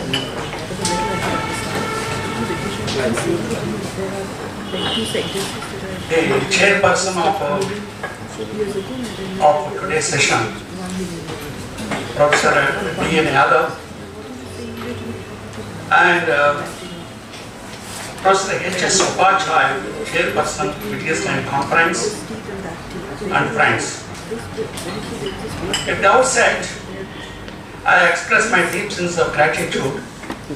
The chairperson of today's session, Professor D.N. Yadav, and Professor H.S. Upachai, chairperson, Wittgenstein Conference, and friends. At the outset, I express my deep sense of gratitude to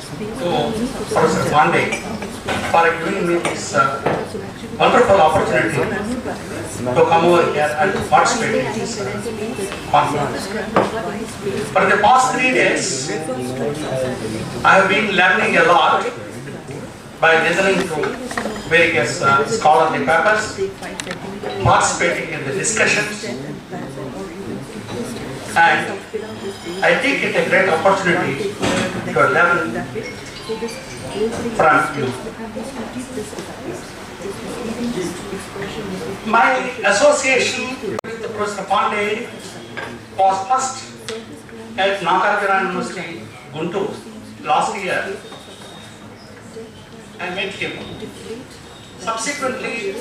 Professor Pandey for giving me this wonderful opportunity to come over here and participate in this conference. For the past 3 days, I have been learning a lot by listening to various scholarly papers, participating in the discussions, and I take it a great opportunity to learn from you. My association with Professor Pandey was first at Nagarjuna University, Guntur, last year. I met him. Subsequently,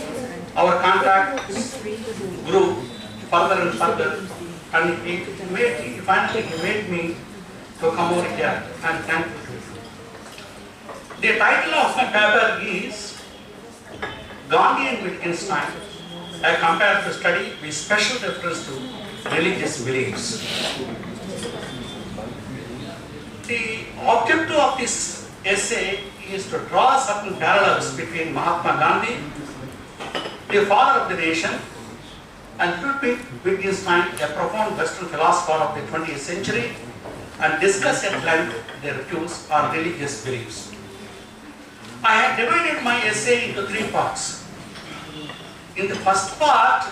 our contacts grew further and further, and he finally made me to come over here, and thank you. The title of my paper is Gandhi and Wittgenstein, a comparative study with special reference to religious beliefs. The objective of this essay is to draw certain parallels between Mahatma Gandhi, the father of the nation, and Ludwig Wittgenstein, a profound Western philosopher of the 20th century, and discuss at length their views on religious beliefs. I have divided my essay into 3 parts. In the first part,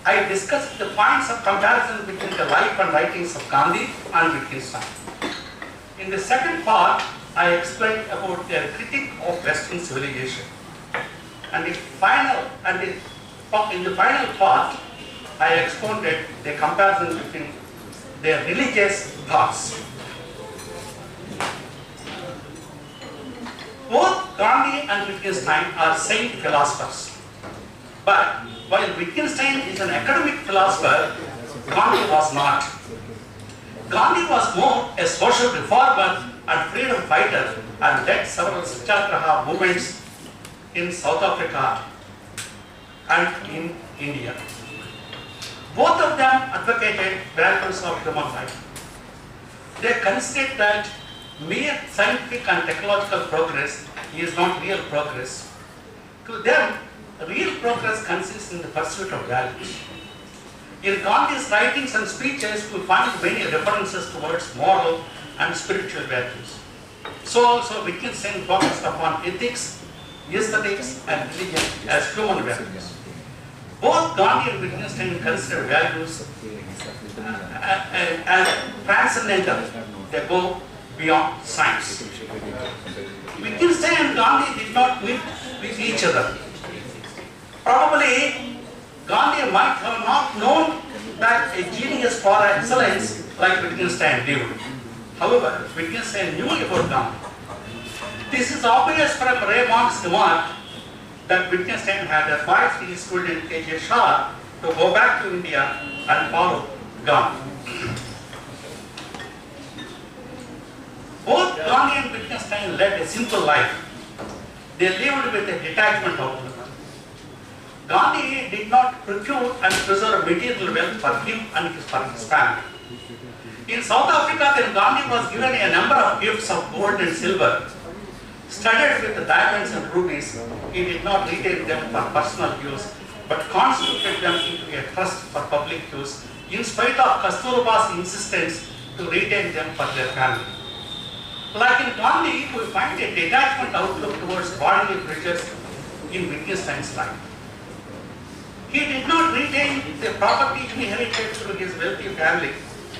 I discussed the points of comparison between the life and writings of Gandhi and Wittgenstein. In the second part, I explained about their critique of Western civilization. And in the final part, I expounded the comparison between their religious thoughts. Both Gandhi and Wittgenstein are saint philosophers. But while Wittgenstein is an academic philosopher, Gandhi was not. Gandhi was more a social reformer and freedom fighter and led several Satyagraha movements in South Africa and in India. Both of them advocated values of human life. They considered that mere scientific and technological progress is not real progress. To them, real progress consists in the pursuit of values. In Gandhi's writings and speeches, we find many references towards moral and spiritual values. So also Wittgenstein focused upon ethics, aesthetics, and religion as human values. Both Gandhi and Wittgenstein consider values as transcendental. They go beyond science. Wittgenstein and Gandhi did not meet with each other. Probably Gandhi might have not known that a genius for excellence like Wittgenstein did. However, Wittgenstein knew about Gandhi. This is obvious from Raymond's remark that Wittgenstein had advised his student A.J. Shah to go back to India and follow Gandhi. Both Gandhi and Wittgenstein led a simple life. They lived with a detachment outlook. Gandhi did not procure and preserve material wealth for him and for his family. In South Africa, then Gandhi was given a number of gifts of gold and silver, studded with diamonds and rubies. He did not retain them for personal use, but constituted them into a trust for public use, in spite of Kasturba's insistence to retain them for their family. Like in Gandhi, we find a detachment outlook towards bodily pleasures in Wittgenstein's life. He did not retain the property inherited through his wealthy family.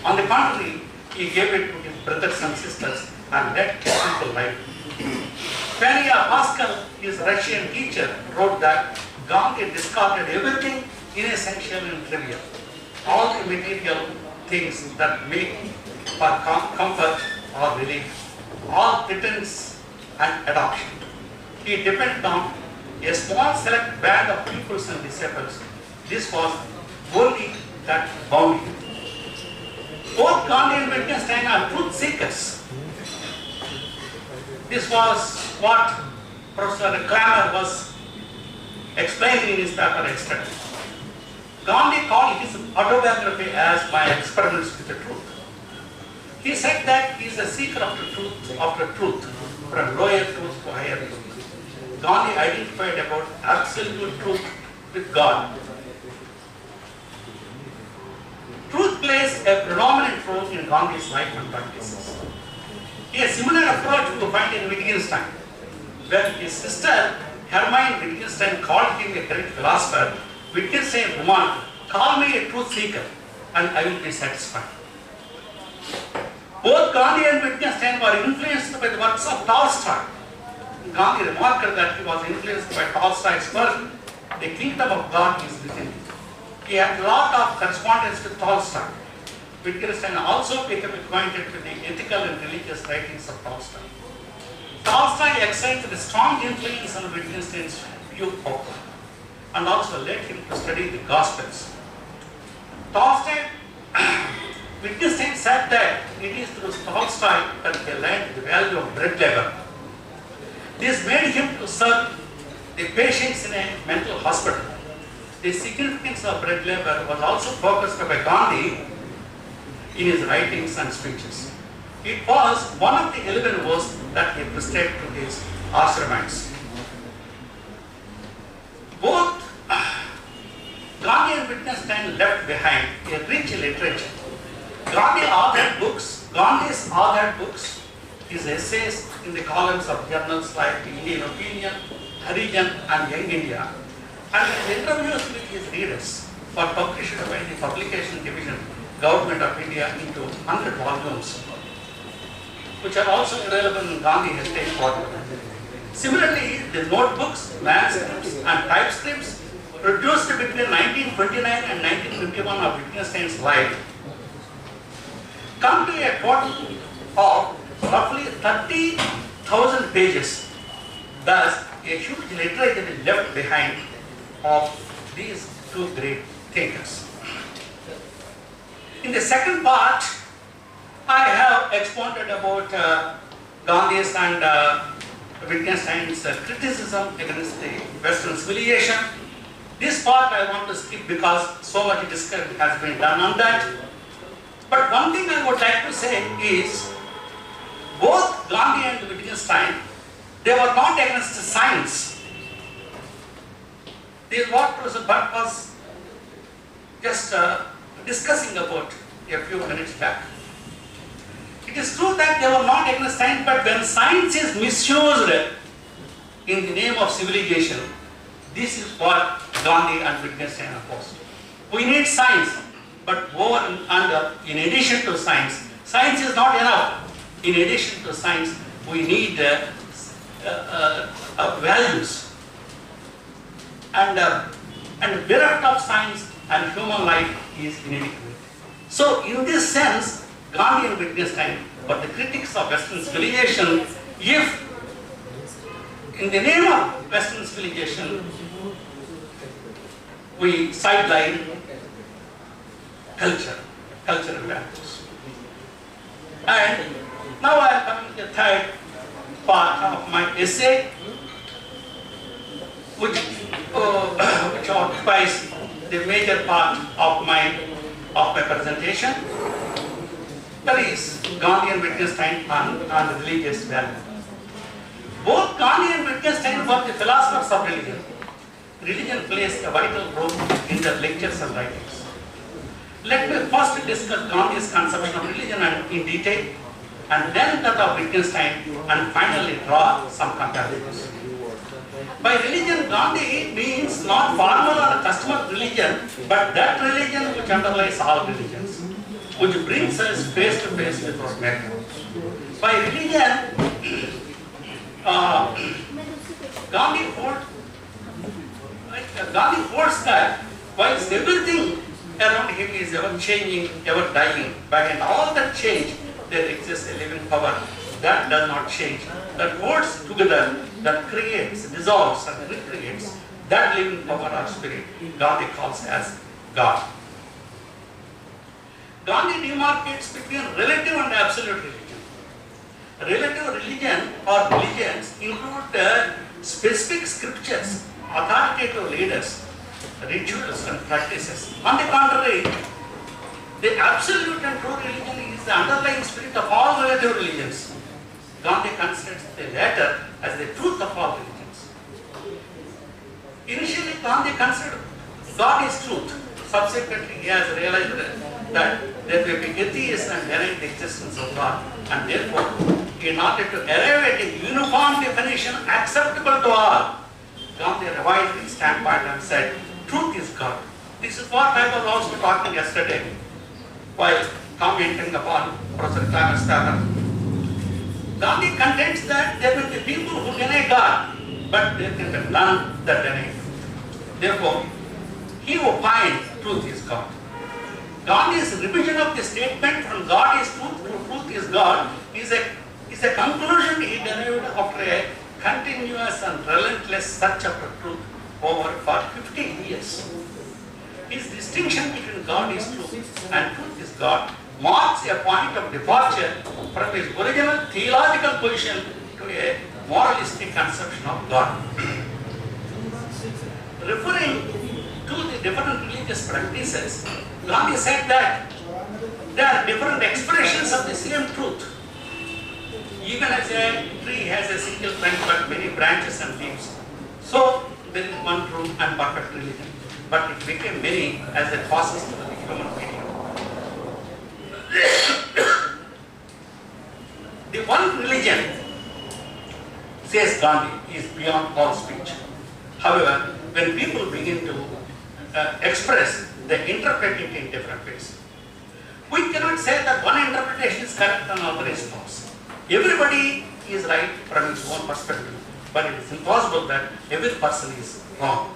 On the contrary, he gave it to his brothers and sisters and led a simple life. Fania Pascal, his Russian teacher, wrote that Gandhi discarded everything inessential and trivial, all the material things that make for comfort or relief. all pretense and adoption. He depended on a small select band of pupils and disciples. This was only that bound him. Both Gandhi and Wittgenstein are truth seekers. This was what Professor Kramer was explaining in his paper Extract. Gandhi called his autobiography as My Experiments with the Truth. He said that he is a seeker after truth, from lower truth to higher truth. Gandhi identified about absolute truth with God. Truth plays a predominant role in Gandhi's life and practices. A similar approach we find in Wittgenstein, where his sister Hermione Wittgenstein called him a great philosopher. Wittgenstein remarked, "Call me a truth seeker and I will be satisfied." Both Gandhi and Wittgenstein were influenced by the works of Tolstoy. Gandhi remarked that he was influenced by Tolstoy's work, "The Kingdom of God is Within." He had a lot of correspondence with Tolstoy. Wittgenstein also became acquainted with the ethical and religious writings of Tolstoy. Tolstoy exercised a strong influence on Wittgenstein's view of God and also led him to study the Gospels. Wittgenstein said that it is through Tolstoy that he learned the value of bread labor. This made him to serve the patients in a mental hospital. The significance of bread labor was also focused by Gandhi in his writings and speeches. It was one of the 11 vows that he prescribed to his ashramites. Both Gandhi and Wittgenstein left behind a rich literature. Gandhi's authored books, his essays in the columns of journals like the Indian Opinion, Harijan and Young India, and his interviews with his readers were published by the Publication Division, Government of India, into 100 volumes, which are also available in Gandhi Heritage Portal. Similarly, the notebooks, manuscripts and typescripts produced between 1929 and 1951 of Wittgenstein's life come to a total of roughly 30,000 pages. Thus, a huge literature is left behind of these two great thinkers. In the second part, I have expounded about Gandhi's and Wittgenstein's criticism against the Western civilization. This part I want to skip because so much discussion has been done on that. But one thing I would like to say is, both Gandhi and Wittgenstein, they were not against science. This is what Professor Bhatt was just discussing about a few minutes back. It is true that they were not against science, but when science is misused in the name of civilization, this is what Gandhi and Wittgenstein opposed. We need science, but over and under, in addition to science, science is not enough. In addition to science, we need values. And bereft of science and human life is inadequate. So, in this sense, Gandhi and Wittgenstein were the critics of Western civilization. If, in the name of Western civilization, we sideline cultural values. And now I am coming to the third part of my essay, which occupies the major part of my presentation. That is Gandhi and Wittgenstein on religious value. Both Gandhi and Wittgenstein were the philosophers of religion. Religion plays a vital role in their lectures and writings. Let me first discuss Gandhi's conception of religion in detail, and then that of Wittgenstein, and finally draw some comparisons. By religion, Gandhi means not formal or customary religion, but that religion which underlies all religions, which brings us face to face with our Maker. By religion, Gandhi holds that whilst everything around him is ever changing, ever dying, but in all that change, there exists a living power that does not change, that holds together, that creates, dissolves and recreates, that living power or spirit, Gandhi calls as God. Gandhi demarcates between relative and absolute religion. Relative religion or religions include specific scriptures, authoritative leaders, rituals and practices. On the contrary, the absolute and true religion is the underlying spirit of all relative religions. Gandhi considers the latter as the truth of all religions. Initially, Gandhi considered God is truth. Subsequently, he has realized that there will be atheists and deny the existence of God, and therefore, in order to arrive at a uniform definition acceptable to all, Gandhi revised his standpoint and said, truth is God. This is what I was also talking yesterday while commenting upon Professor Clarence Taylor. Gandhi contends that there will be people who deny God, but there can be none that deny Him. Therefore, he opined truth is God. Gandhi's revision of the statement from God is truth to truth is God is a conclusion he derived after a continuous and relentless search after truth over for 15 years. His distinction between God is truth and truth is God marks a point of departure from his original theological position to a moralistic conception of God. Referring to the different religious practices, Gandhi said that there are different expressions of the same truth. Even as a tree has a single trunk but many branches and leaves, so there is one true and perfect religion, but it became many as it passes through the human medium. The one religion, says Gandhi, is beyond all speech. However, when people begin to express, they interpret it in different ways. We cannot say that one interpretation is correct and another is false. Everybody is right from his own perspective, but it is impossible that every person is wrong.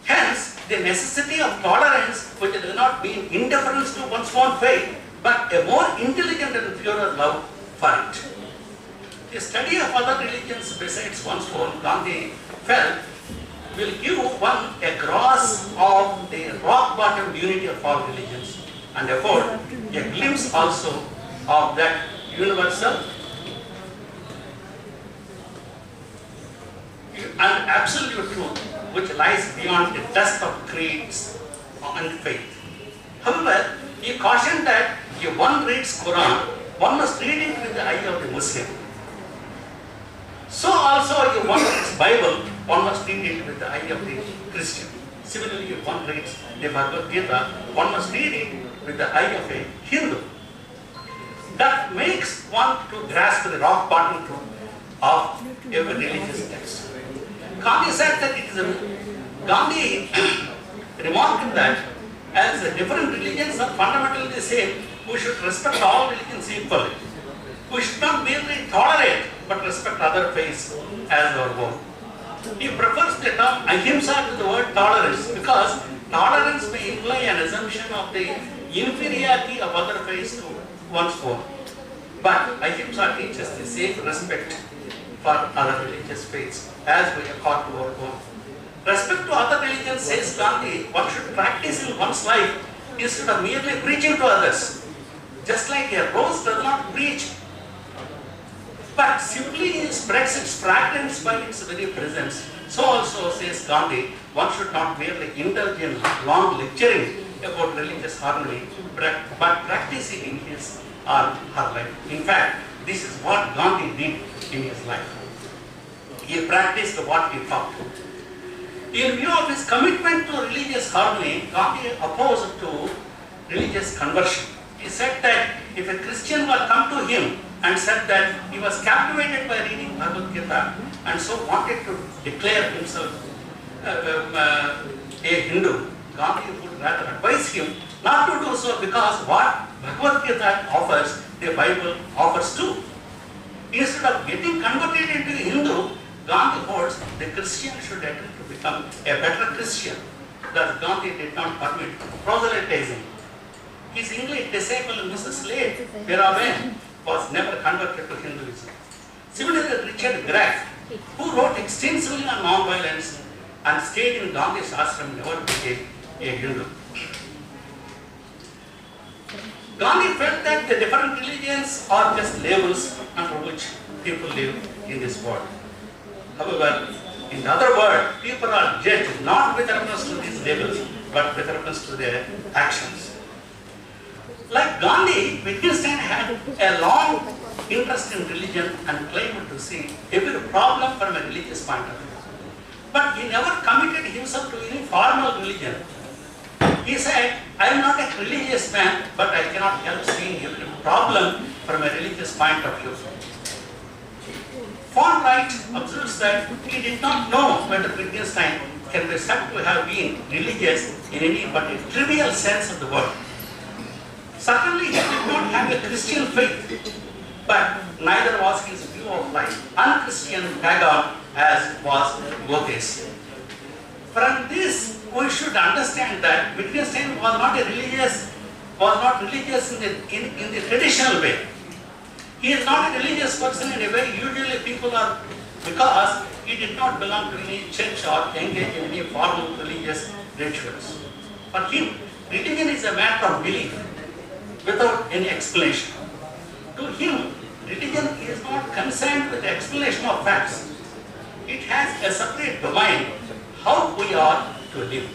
Hence, the necessity of tolerance, which does not mean indifference to one's own faith, but a more intelligent and purer love for it. The study of other religions besides one's own, Gandhi felt, will give one a grasp of the rock-bottom unity of all religions and afford a glimpse also of that universal and absolute truth which lies beyond the dust of creeds and faith. However, he cautioned that if one reads Quran, one must read it with the eye of the Muslim. So also if one reads Bible, one must read it with the eye of the Christian. Similarly, if one reads the Bhagavad Gita, one must read it with the eye of a Hindu. That makes one to grasp the rock bottom truth of every religious text. Gandhi said that it is Gandhi remarked that as different religions are fundamentally the same, we should respect all religions equally. We should not merely tolerate but respect other faiths as our own. He prefers the term ahimsa to the word tolerance because tolerance may imply an assumption of the inferiority of other faiths to one's own. But ahimsa teaches the same respect for other religious faiths as we accord to our own. Respect to other religions, says Gandhi, one should practice in one's life instead of merely preaching to others. Just like a rose does not preach, but simply spreads its fragrance by its very presence. So also, says Gandhi, one should not merely indulge in long lecturing about religious harmony, but practice it in his or her life. In fact, this is what Gandhi did in his life. He practiced what he taught. In view of his commitment to religious harmony, Gandhi opposed to religious conversion. He said that if a Christian will come to him and said that he was captivated by reading Bhagavad Gita and so wanted to declare himself a Hindu, Gandhi would rather advise him not to do so because what Bhagavad Gita offers, the Bible offers too. Instead of getting converted into a Hindu, Gandhi holds the Christian should attempt to become a better Christian. Thus Gandhi did not permit proselytizing. His English disciple Mrs. Slade Biraben was never converted to Hinduism. Similarly, Richard Gregg, who wrote extensively on non-violence and stayed in Gandhi's ashram, never became a Hindu. Gandhi felt that the different religions are just labels under which people live in this world. However, in the other world, people are judged not with reference to these labels, but with reference to their actions. Like Gandhi, Wittgenstein had a long interest in religion and claimed to see every problem from a religious point of view. But he never committed himself to any formal religion. He said, I am not a religious man, but I cannot help seeing every problem from a religious point of view. Von Wright observes that he did not know whether Wittgenstein can be said to have been religious in any but a trivial sense of the word. Certainly he did not have a Christian faith, but neither was his view of life unchristian pagan as was Goethe's. From this, we should understand that Wittgenstein was not religious in the traditional way. He is not a religious person in a way usually people are, because he did not belong to any church or engage in any formal religious rituals. For him, religion is a matter of belief without any explanation. To him, religion is not concerned with the explanation of facts. It has a separate domain, how we are to live.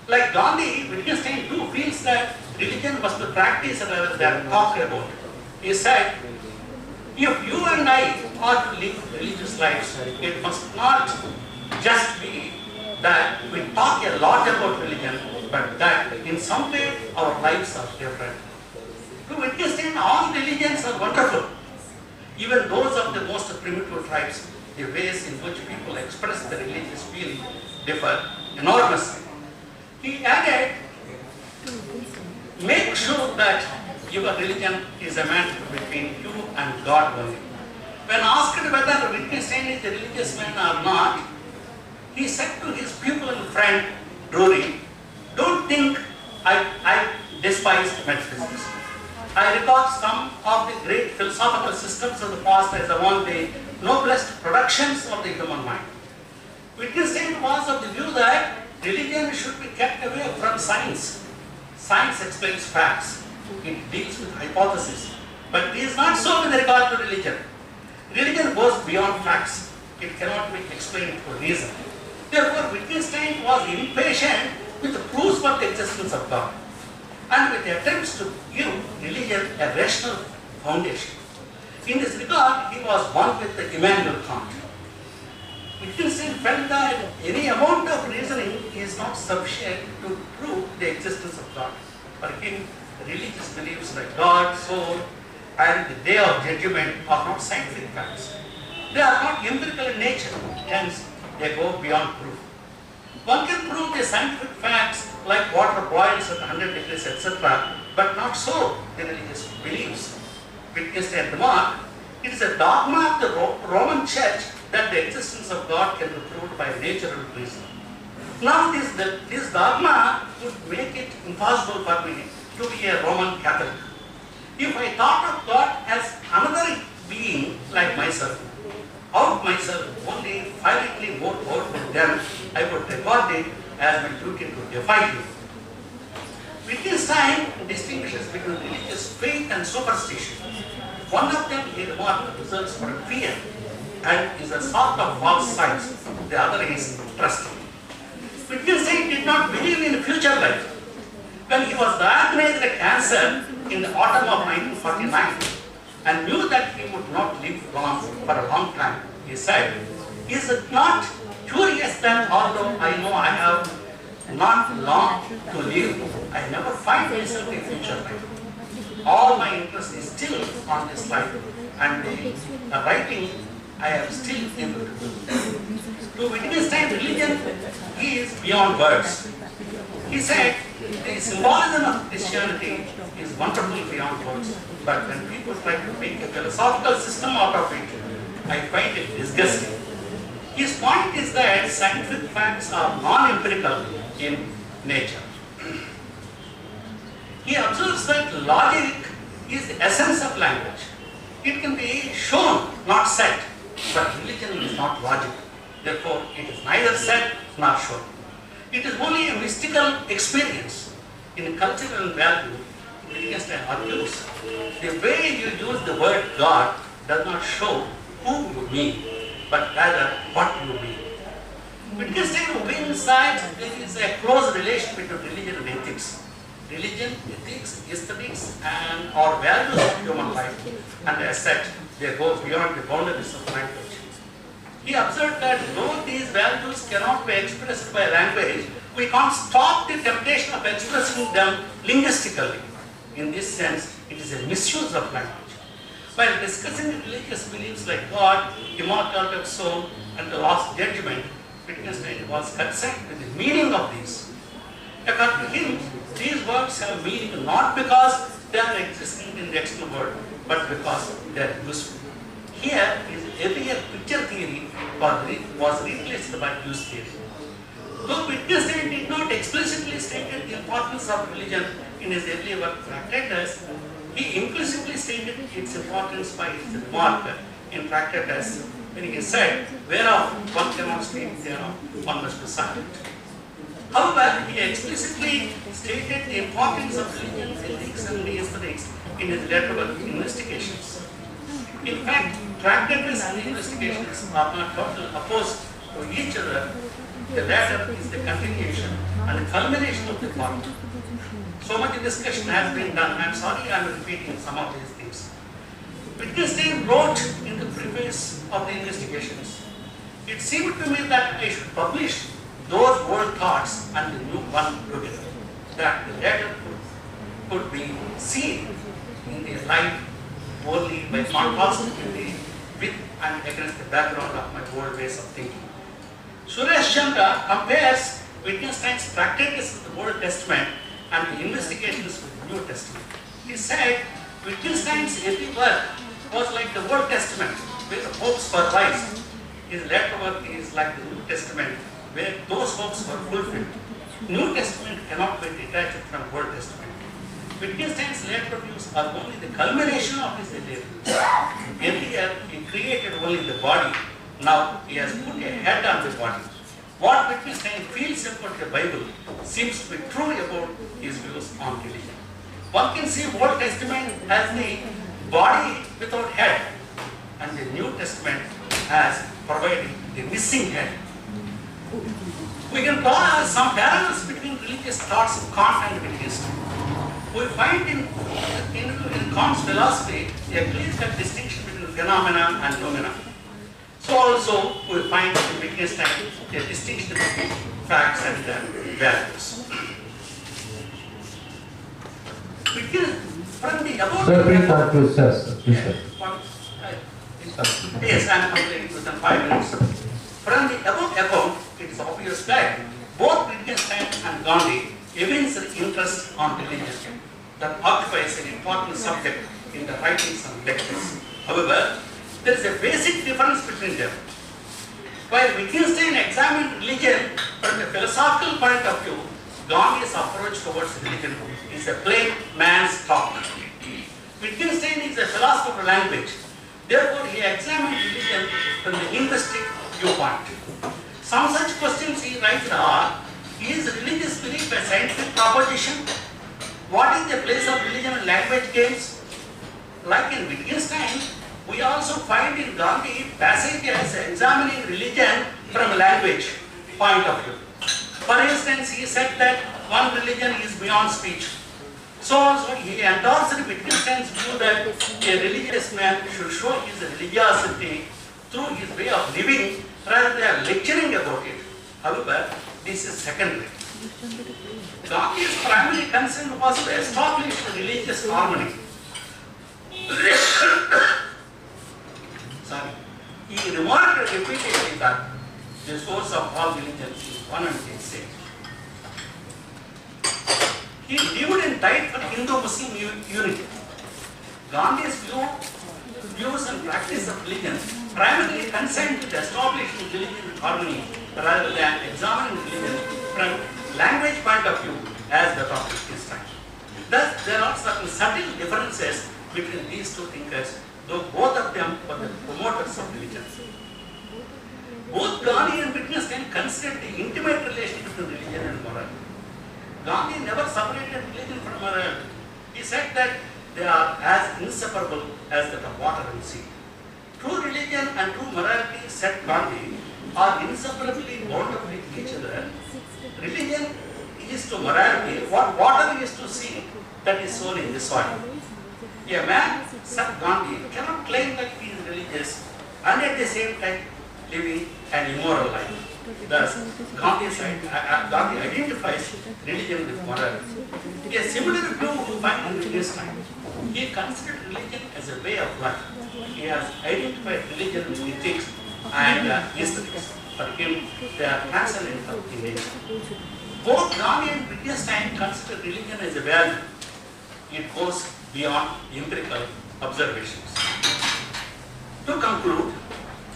Like Gandhi, Wittgenstein too feels that religion must be practiced rather than talked about. He said, if you and I are to live religious lives, it must not just be that we talk a lot about religion, but that in some way our lives are different. To Wittgenstein, all religions are wonderful. Even those of the most primitive tribes, the ways in which people express their religious feeling differ enormously. He added, make sure that your religion is a matter between you and God only. When asked whether Wittgenstein is a religious man or not, he said to his pupil and friend Drury, don't think I despise metaphysics. I regard some of the great philosophical systems of the past as among the noblest productions of the human mind. Wittgenstein was of the view that religion should be kept away from science. Science explains facts. It deals with hypotheses. But it is not so with regard to religion. Religion goes beyond facts. It cannot be explained for reason. Therefore, Wittgenstein was impatient with the proofs for the existence of God, and with attempts to give religion a rational foundation. In this regard, he was one with Immanuel Kant. Wittgenstein felt that any amount of reasoning is not sufficient to prove the existence of God. For him, religious beliefs like God, soul, and the day of judgment are not scientific facts. They are not empirical in nature, hence they go beyond proof. One can prove the scientific facts like water boils at 100 degrees, etc., but not so the religious beliefs. Wittgenstein remarked, it is a dogma of the Roman Church that the existence of God can be proved by natural reason. Now this dogma would make it impossible for me to be a Roman Catholic. If I thought of God as another being like myself, out myself only finitely more powerful, then I would regard it as my duty to defy him. Wittgenstein distinguishes between religious faith and superstition. One of them, he remarked, results from fear and is a sort of false science. The other is trust. Wittgenstein did not believe in future life. When he was diagnosed with cancer in the autumn of 1949 and knew that he would not live long for a long time, he said, is it not curious that although I know I have not long to live, I never find myself in future life. All my interest is still on this life, and the writing I am still able to do. To Wittgenstein, religion is beyond words. He said, the symbolism of Christianity is wonderful beyond words, but when people try to make a philosophical system out of it, I find it disgusting. His point is that scientific facts are non-empirical in nature. He observes that logic is the essence of language. It can be shown, not said, but religion is not logical. Therefore, it is neither said nor shown. It is only a mystical experience. In cultural value, Wittgenstein argues, the way you use the word God does not show who you mean, but rather what you mean. Wittgenstein wins that there is a close relation between religion and ethics. Religion, ethics, aesthetics, and our values of human life, and as such, they go beyond the boundaries of language. He observed that though these values cannot be expressed by language, we can't stop the temptation of expressing them linguistically. In this sense, it is a misuse of language. While discussing religious beliefs like God, immortality of soul, and the last judgment, Wittgenstein was concerned with the meaning of these. According to him, these words have meaning not because they are existing in the external world, but because they are useful. Here, his earlier picture theory was replaced by use theory. Though Wittgenstein did not explicitly state the importance of religion in his earlier work Tractatus, he implicitly stated its importance by his remark in Tractatus when he said, whereof one cannot speak, thereof one must be silent. However, he explicitly stated the importance of religion, ethics, and aesthetics in his later work Investigations. In fact, Tractatus and Investigations are not totally opposed to each other. The latter is the continuation and the culmination of the former. So much discussion has been done. I am sorry I am repeating some of these things. Wittgenstein wrote in the preface of the Investigations, it seemed to me that I should publish those old thoughts and the new one together, that the latter could be seen in the light only by contrast with and against the background of my old ways of thinking. Suresh Chandra compares Wittgenstein's Tractatus with the Old Testament and the Investigations with the New Testament. He said Wittgenstein's early work was like the Old Testament, where the hopes were realized. His later work is like the New Testament, where those hopes were fulfilled. New Testament cannot be detached from Old Testament. Wittgenstein's later views are only the culmination of his earlier views. Earlier, he created only the body. Now, he has put a head on the body. What Wittgenstein feels about the Bible seems to be true about his views on religion. One can see Old Testament as the body without head, and the New Testament as providing the missing head. We can draw some parallels between religious thoughts of Kant and Wittgenstein. We find in Kant's philosophy a clear-cut distinction between phenomena and noumena. So also we find in Wittgenstein a distinction between facts and values. From the above, sir, please conclude, sir. Yes, I am completing within 5 minutes. From the above account, it is obvious that both Wittgenstein and Gandhi evince an interest on religion that occupies an important subject in the writings and lectures. However, there is a basic difference between them. While Wittgenstein examined religion from a philosophical point of view, Gandhi's approach towards religion is a plain man's talk. Wittgenstein is a philosopher of language. Therefore, he examined religion from the linguistic viewpoint. Some such questions he writes are, is religious belief a scientific proposition? What is the place of religion in language games? Like in Wittgenstein, we also find in Gandhi passages examining religion from a language point of view. For instance, he said that one religion is beyond speech. So also he endorsed Wittgenstein's view that a religious man should show his religiosity through his way of living rather than lecturing about it. However, this is secondary. Gandhi's primary concern was to establish religious harmony. He remarked repeatedly that the source of all religions is one and the same. He lived and died for Hindu-Muslim unity. Gandhi's views and practice of religion primarily concerned with establishing religion in harmony rather than examining religion from language point of view as the topic is time. Thus, there are certain subtle differences between these two thinkers, though both of them were the promoters of religion. Both Gandhi and Wittgenstein considered the intimate relation between religion and morality. Gandhi never separated religion from morality. He said that they are as inseparable as that of water and sea. True religion and true morality, said Gandhi, are inseparably bound up with each other. Religion is to morality what water is to sea that is sown in the soil. A man, said Gandhi, cannot claim that he is religious and at the same time living an immoral life. Thus, Gandhi identifies religion with morality. A similar view we find in his time. He considered religion as a way of life. He has identified religion with ethics and aesthetics. For him, they are transcendental in nature. Both Gandhi and Wittgenstein consider religion as a value. It goes beyond empirical observations. To conclude,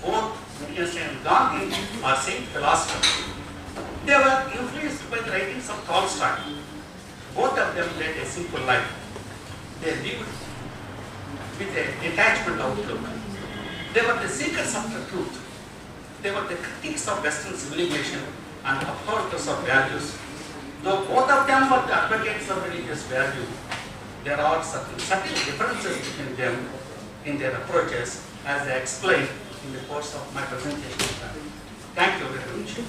both Wittgenstein and Gandhi are saint philosophers. They were influenced by the writings of Tolstoy. Both of them led a simple life. They lived with a detachment outlook. They were the seekers of the truth. They were the critics of Western civilization and upholders of values. Though both of them were the advocates of religious value, there are certain subtle differences between them in their approaches, as I explained in the course of my presentation. Thank you very much.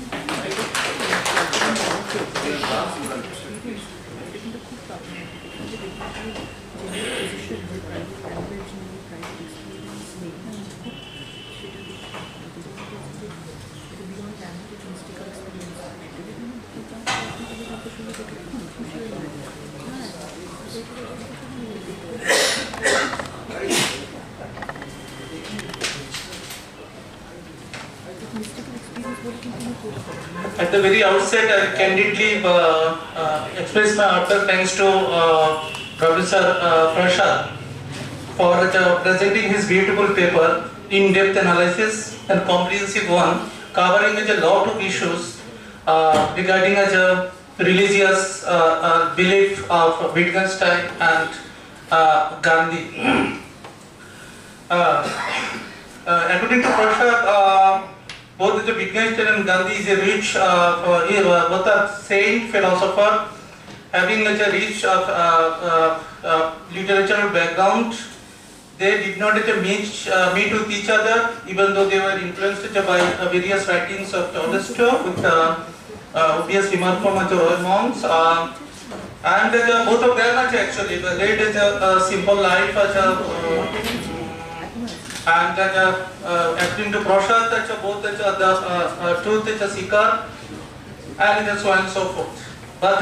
At the very outset, I candidly express my heartfelt thanks to Professor Prashad for presenting his beautiful paper, in-depth analysis and comprehensive one, covering a lot of issues regarding a religious belief of Wittgenstein and Gandhi. According to Prashad, both the Wittgenstein and Gandhi is a rich, both are saint philosopher, having a rich literatural background. They did not meet with each other, even though they were influenced by various writings of Tolstoy, with obvious remark from Roy Mons. And both of them actually led a simple life, and according to Prashad, both the truth seeker and so on and so forth. But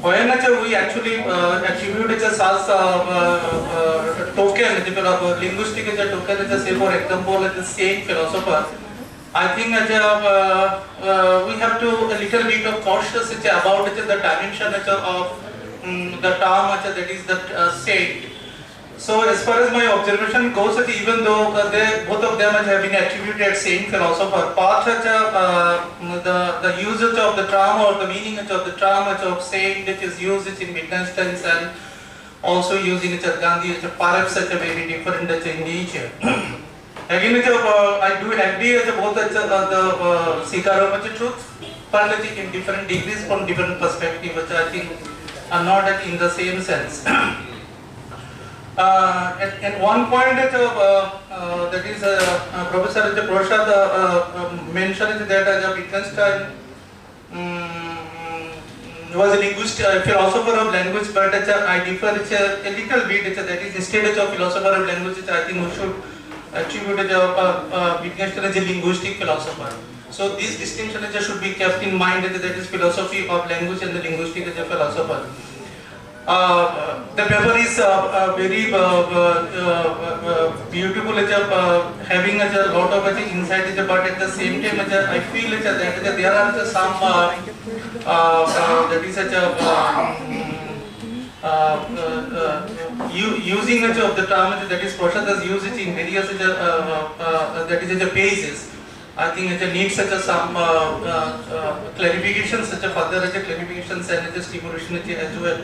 when we actually attribute such token, linguistic token, say for example, the same philosopher, I think we have to a little bit of cautious about the dimension of the term that is the saint. So as far as my observation goes, even though both of them have been attributed same philosopher, part the usage of the term or the meaning of the term of saint that is used in Wittgenstein and also used in Gandhi perhaps very different in nature. Again, I do agree with both the seeker of the truth, but in different degrees from different perspectives, which I think are not in the same sense. At one point, that is Professor Prashad mentioned that Wittgenstein was a linguist, philosopher of language, but I differ a little bit. That is, instead of philosopher of language, I think we should attribute Wittgenstein as a linguistic philosopher. So this distinction should be kept in mind, that is philosophy of language and the linguistic as a philosopher. The paper is very beautiful, having a lot of insight, but at the same time I feel that there are some that is using of the term that is Prashad has used it in various that is pages. I think it needs some clarification, further clarifications and stimulation as well.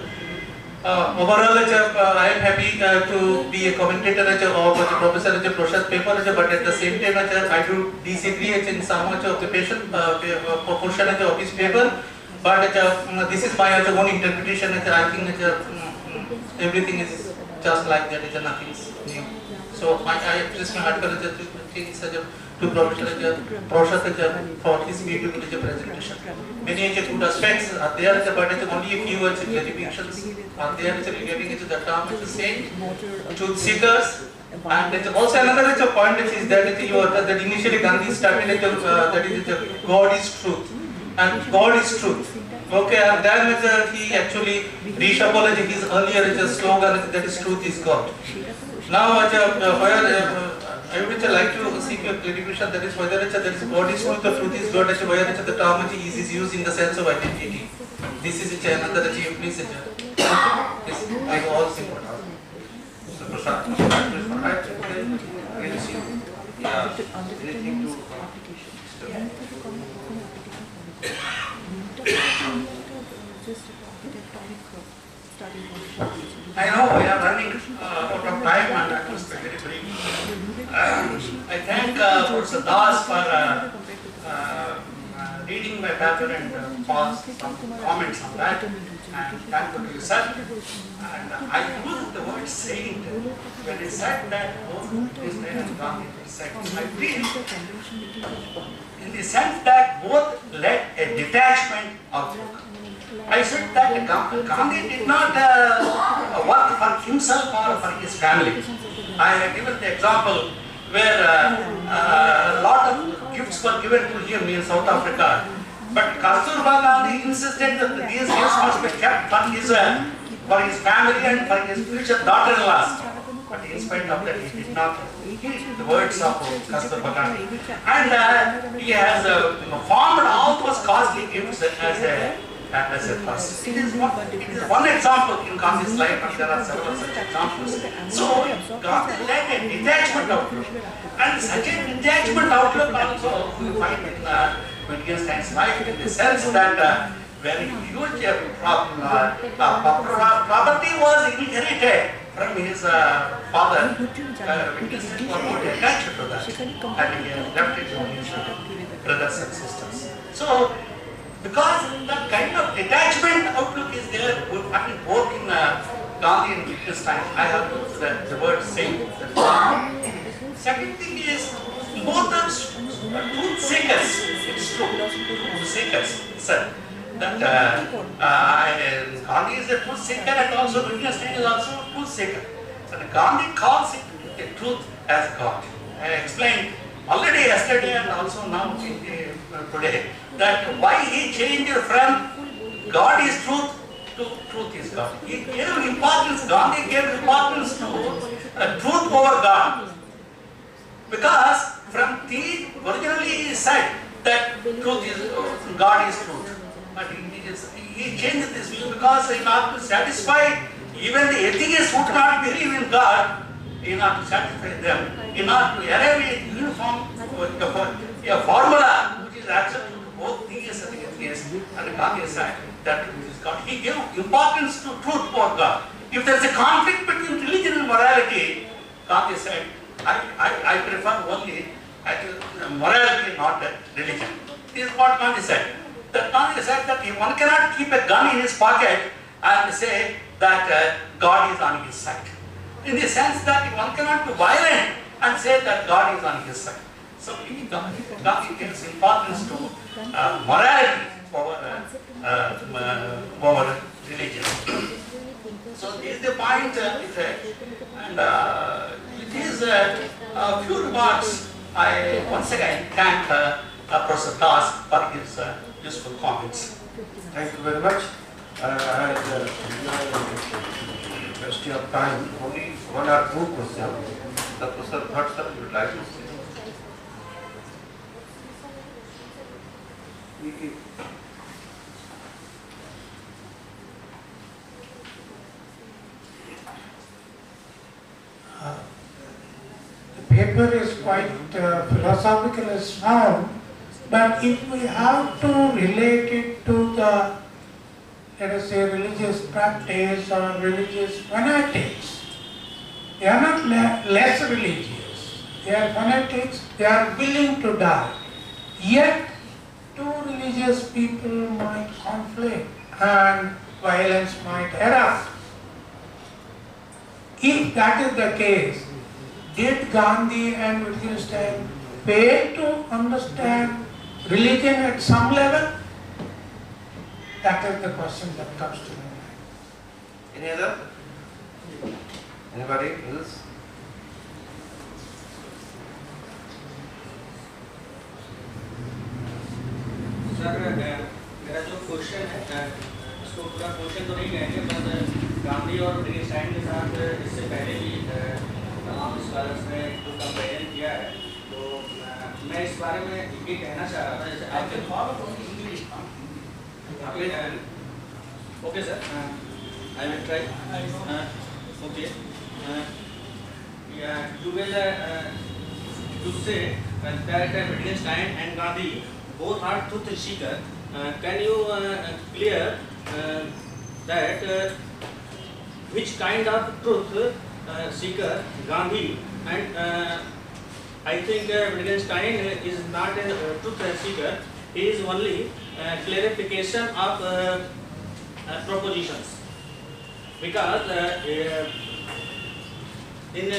Overall, I am happy to be a commentator of Professor Prashad's paper, but at the same time, I do disagree in some much of the portion of his paper. But this is my own interpretation. I think everything is just like that. Nothing is new. So I just my article to Professor Prashad for his beautiful presentation. Many good aspects are there, but only a few clarifications are there regarding the term which is saying truth seekers. And also another point is that initially Gandhi started that is God is truth and God is truth. Okay, and then he actually reshuffled his earlier slogan that is truth is God. Now, I would like to seek a clarification that is whether that is God is truth or truth is God, whether the term is used in the sense of identity. This is another please. I go all simple. I know we are running out of time and I must be very brief. I thank Professor Das for reading my paper and pass some comments on that. And thank you to yourself. And I used the word saint when he said that both Krishna and Gandhi were saints. I feel in the sense that both led a detachment outlook. I said that Gandhi did not work for himself or for his family. I have given the example where a lot of gifts were given to him in South Africa. But Kasturba Gandhi insisted that these gifts must be kept for his family and for his future daughter-in-laws. But in spite of that, he did not heed the words of Kasturba Gandhi. And he has formed all those costly gifts as a person. It is one example in Gandhi's life, and there are several such examples. So, Gandhi led a detachment outlook. And such a detachment outlook also we find in Wittgenstein's life, in the sense that very huge property was inherited from his father. Wittgenstein was not attached to that, and he left it to his brothers and sisters. So, because that kind of detachment outlook is there, I mean, both in Gandhi and Wittgenstein, I have used the word saint. Second thing is, both are truth seekers. It's true, truth seekers. Sir, that Gandhi is a truth seeker and also Wittgenstein is also a truth seeker. And Gandhi calls it the truth as God. I explained already yesterday and also now today that why he changed from God is truth to truth is God. He gave importance, Gandhi gave importance to truth over God. Because from the originally he said that truth is God is truth. But he changed this view because in order to satisfy even the atheists who do not believe in God, in order to satisfy them, in order to arrive at a uniform a formula which is acceptable to both theists and atheists, and Gandhi said that it is God. He gave importance to truth for God. If there is a conflict between religion and morality, Gandhi said, I prefer only morality, not religion. This is what Gandhi said. That Gandhi said that one cannot keep a gun in his pocket and say that God is on his side. In the sense that one cannot be violent and say that God is on his side. So Gandhi gives importance to morality over religion. So this is the point, and it is a few remarks. I once again thank Professor Das for his useful comments. Thank you very much. Question of time, only one or two questions. The Professor Bhatt sir would like to say. The paper is quite philosophically sound, but if we have to relate it to the let us say, religious practice or religious fanatics. They are not less religious. They are fanatics. They are willing to die. Yet, two religious people might conflict and violence might erupt. If that is the case, did Gandhi and Wittgenstein fail to understand religion at some level? That is the question that comes to my mind. Any other? Anybody else? Sir मेरा जो question है उसको पूरा question तो नहीं कहेंगे पर गांधी और विटगेनस्टाइन के साथ इससे पहले भी तमाम स्कॉलर्स ने जो कंपेरिजन किया है तो मैं इस बारे में ये कहना चाह रहा था जैसे आपके okay sir I will try okay you will to say that Wittgenstein and Gandhi both are truth seeker. Can you clear that which kind of truth seeker Gandhi and I think Wittgenstein is not a truth seeker. He is only clarification of propositions because in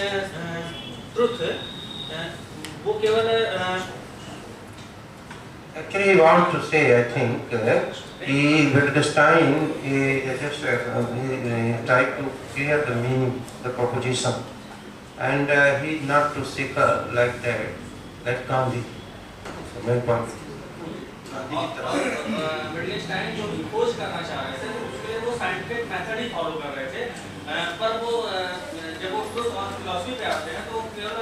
truth वो केवल Actually, he wants to say, I think, Wittgenstein just tried to clear the meaning, the proposition, and he is not to seeker like that, like Gandhi. The main point. विटगेनस्टाइन जो भी खोज करना चाह रहे थे उसके लिए वो साइंटिफिक मेथड ही फॉलो कर रहे थे पर वो जब वो ट्रुथ और फिलॉसफी पे आते हैं तो केवल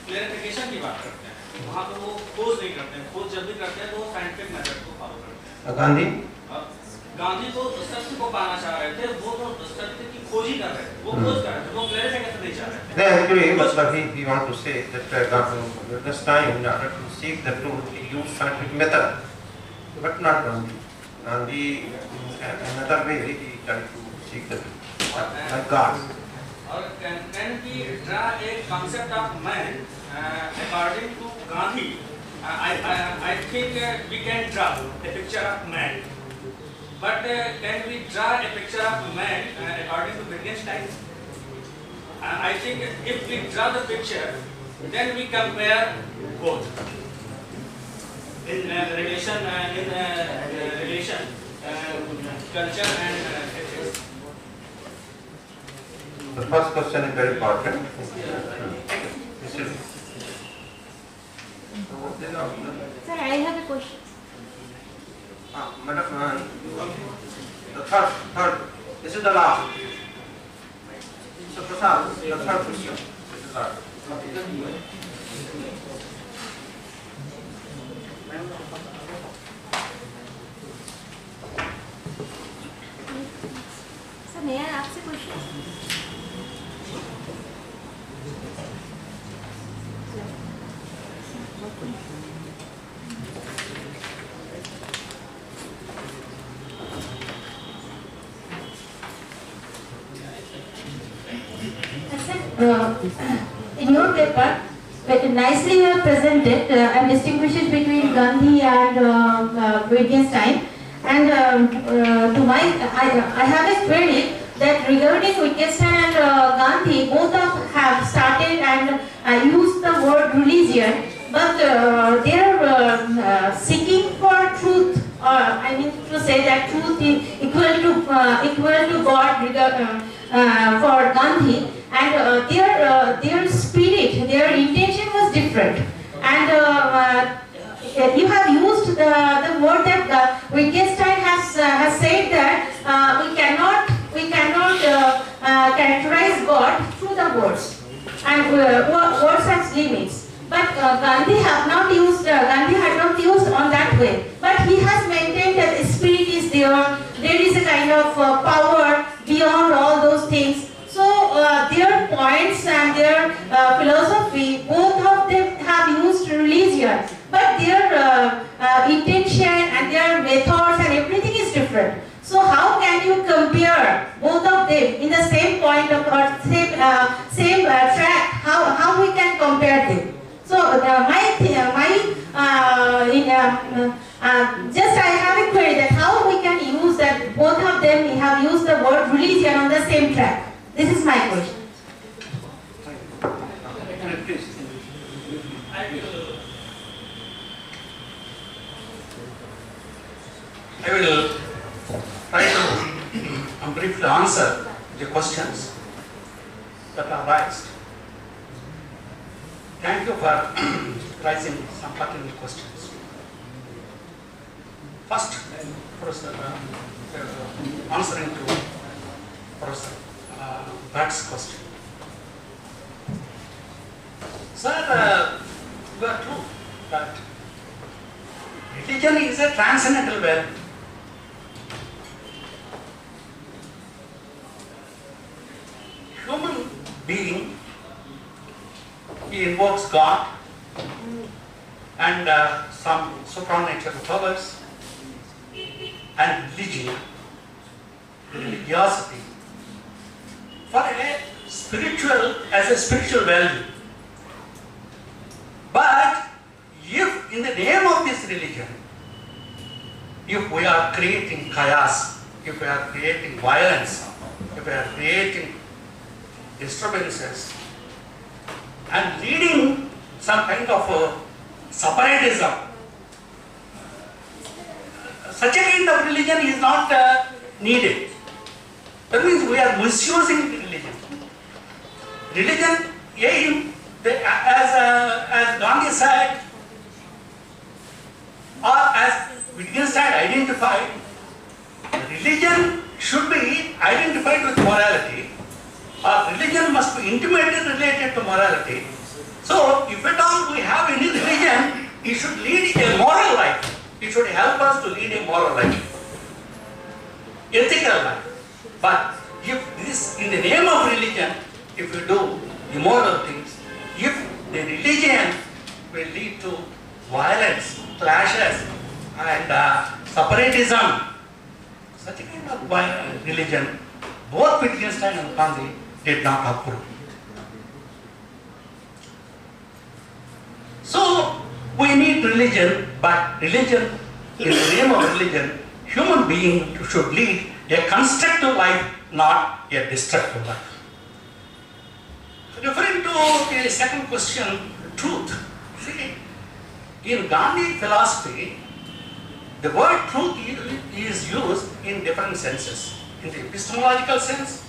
क्लैरिफिकेशन की बात करते हैं वहाँ पर वो खोज नहीं करते हैं खोज जब भी करते हैं तो वो साइंटिफिक मेथड को फॉलो करते हैं Gandhi? गांधी तो सत्य को पाना चाह रहे थे वो तो सत्य की खोज ही कर रहे थे वो खोज कर रहे थे वो क्लैरिफिकेशन नहीं चाह रहे थे Yeah, actually, but he wants to say that Wittgenstein, in order to seek the truth, he used scientific method, but not Gandhi. Gandhi, another way, he tried to seek the truth, like God. और can we draw a concept of man according to Gandhi? I think we can draw a picture of man, but can we draw a picture of man according to Wittgenstein? I think if we draw the picture, then we compare both in relation culture and ethics. The first question is very important. Sir, I have a question. Madam, the third, this is the last. So Prasad, the third question. This is last. Sir, may I ask a question? In your paper, nicely you have presented and distinguishes between Gandhi and Wittgenstein. And I have a query that regarding Wittgenstein and Gandhi, both have started and used the word religion, but they are seeking for truth. I mean to say that truth is equal to God for Gandhi, and their spirit, their intention was different. And you have used the word that Wittgenstein has said that we cannot characterize God through the words, and words have limits. But Gandhi had not used on that way. But he has maintained that the spirit is there. There is a kind of power beyond all those things. So their points and their philosophy, both of them have used religion, but their intention and their methods and everything is different. So how can you same track, how we can compare them? So just I have a query that how we can use that both of them have used the word religion on the same track. This is my question. I will try to briefly answer the questions that are raised. Thank you for raising some pertinent questions. First, Professor, answering to Professor Bhatt's question. Sir, you are true that religion is a transcendental value. Human being, he invokes God and some supernatural powers and religion, religiosity, for a spiritual, as a spiritual value. But if in the name of this religion, if we are creating chaos, if we are creating violence, if we are creating disturbances and leading some kind of separatism, such a kind of religion is not needed. That means we are misusing religion. Religion aim, as Gandhi said, or as Wittgenstein identified, religion should be identified with morality, or religion must be intimately related to morality. So, if at all we have any religion, it should lead a moral life. It should help us to lead a moral life, ethical life. But if this, in the name of religion, if we do immoral things, if the religion will lead to violence, clashes, and separatism, such a kind of religion, both Wittgenstein and Gandhi did not approve. So, we need religion, but religion, in the name of religion, human being should lead a constructive life, not a destructive life. Referring to the second question, truth. See, in Gandhi philosophy, the word truth is used in different senses. In the epistemological sense,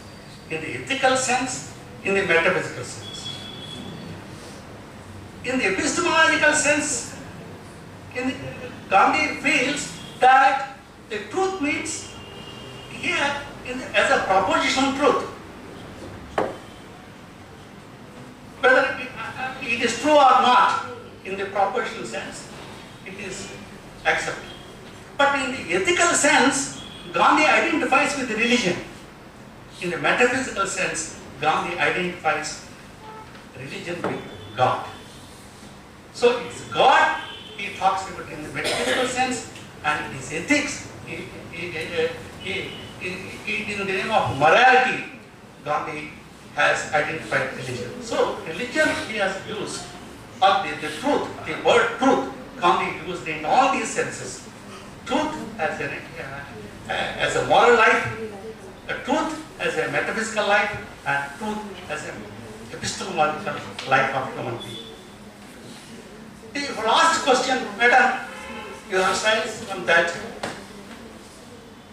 in the ethical sense, in the metaphysical sense. In the epistemological sense, Gandhi feels that the truth means here as a propositional truth. Whether it is true or not, in the propositional sense, it is accepted. But in the ethical sense, Gandhi identifies with religion. In the metaphysical sense, Gandhi identifies religion with God. So it's God he talks about in the metaphysical sense, and his ethics, in the name of morality, Gandhi has identified religion. So religion he has used, or the truth, the word truth, Gandhi used in all these senses. Truth as a moral life, a truth as a metaphysical life, and truth as an epistemological life of human being. The last question, madam, your stance on that.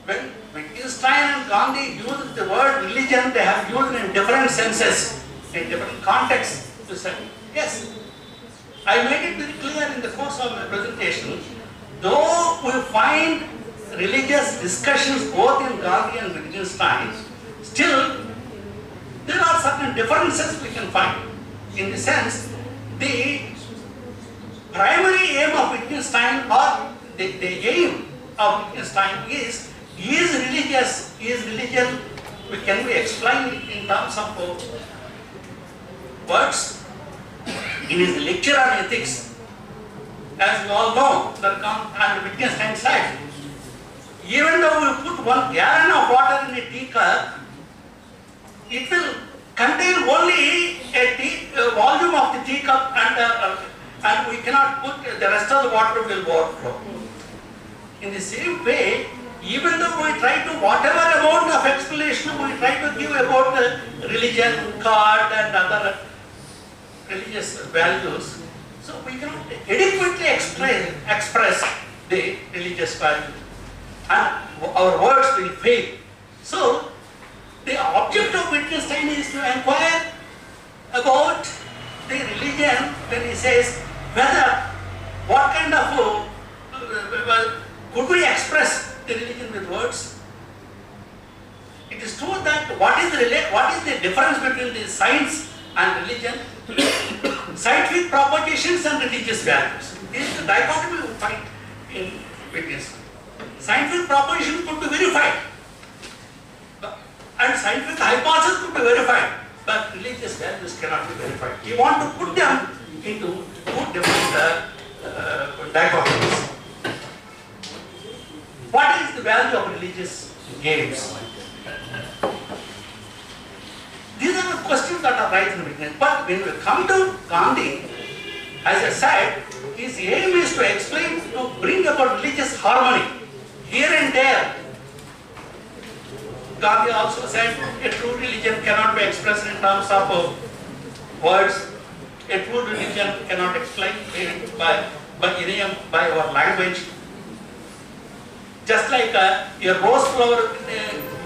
When Wittgenstein and Gandhi used the word religion, they have used it in different senses, in different contexts. To say, yes, I made it very clear in the course of my presentation. Though we find religious discussions both in Gandhi and Wittgenstein, still there are certain differences we can find. In the sense, the primary aim of Wittgenstein, or the aim of Wittgenstein is religion, can we explain it in terms of words? In his lecture on ethics, as we all know, and Wittgenstein said, even though we put 1 gallon of water in a teacup, it will contain only a volume of the teacup and we cannot put the rest of the water will overflow. In the same way, even though we try to, whatever amount of explanation we try to give about the religion, God and other religious values, so we cannot adequately express the religious value. And our words will fail. So, the object of Wittgenstein is to inquire about the religion when he says whether, what kind of, could we express the religion with words? It is true that what is the difference between the science and religion? Scientific propositions and religious values. This is the dichotomy we find in Wittgenstein. Scientific propositions could be verified, and scientific hypotheses could be verified, but religious values cannot be verified. You want to put them into two different dichotomies. What is the value of religious games? These are the questions that are raised in Wittgenstein. But when we come to Gandhi, as I said, his aim is to explain, to bring about religious harmony here and there. Gandhi also said a true religion cannot be expressed in terms of words. A true religion cannot explain by our language. Just like a rose flower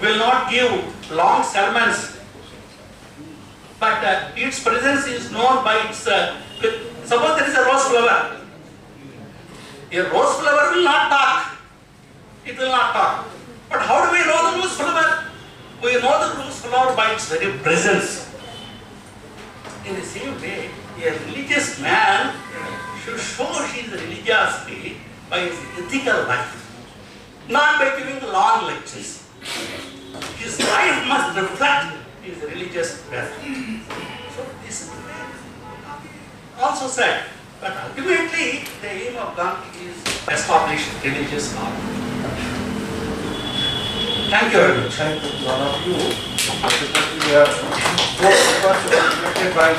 will not give long sermons, but its presence is known by its. Suppose there is a rose flower. A rose flower will not talk. It will not talk. But how do we know the rose flower? We know the rose flower by its very presence. In the same way, a religious man should show his religiosity by his ethical life, not by giving long lectures. His life must reflect his religious value. So this is the way Gandhi also said. But ultimately, the aim of Gandhi is to establish religious harmony. Thank you very much. Thank you, one of you. We are both of us related by